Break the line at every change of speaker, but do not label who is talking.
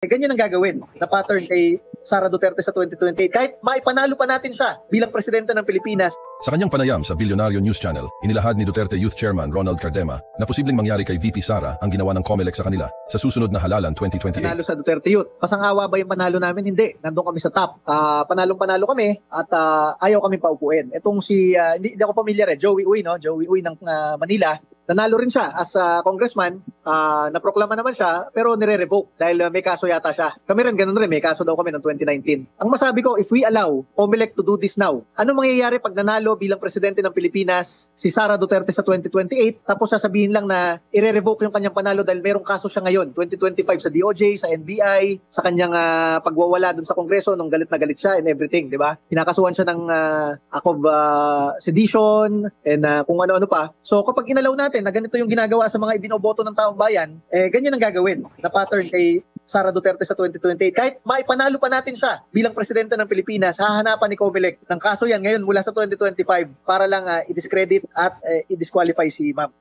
Ganyan ang gagawin na pattern kay Sara Duterte sa 2028. Kahit maipanalo pa natin siya bilang presidente ng Pilipinas.
Sa kanyang panayam sa Bilyonaryo News Channel, inilahad ni Duterte Youth Chairman Ronald Cardema na posibleng mangyari kay VP Sara ang ginawa ng COMELEC sa kanila sa susunod na halalan 2028.
Panalo sa Duterte Youth. Pasang-awa ba yung panalo namin? Hindi. Nandun kami sa top. Panalong-panalo kami at ayaw kami paupuin. Itong hindi ako familiar Joey Uy, no? Joey Uy ng Manila. Nanalo rin siya as congressman, naproklama naman siya, pero nire-revoke dahil may kaso yata siya. Kami rin, ganun rin, may kaso daw kami ng 2019. Ang masabi ko, if we allow COMELEC to do this now, ano mangyayari pag nanalo bilang presidente ng Pilipinas si Sara Duterte sa 2028, tapos sasabihin lang na ire-revoke yung kanyang panalo dahil merong kaso siya ngayon, 2025 sa DOJ, sa NBI, sa kanyang pagwawala dun sa Kongreso nung galit na galit siya and everything, di ba? Pinakasuhan siya ng act of sedition and kung ano-ano pa. So kapag inalaw natin na ganito yung ginagawa sa mga ibinoboto ng taong bayan, ganyan ang gagawin na pattern kay Sara Duterte sa 2028. Kahit maipanalo pa natin siya bilang presidente ng Pilipinas, hahanapan ni COMELEC ng kaso yan ngayon mula sa 2025 para lang i-discredit at i-disqualify si ma'am.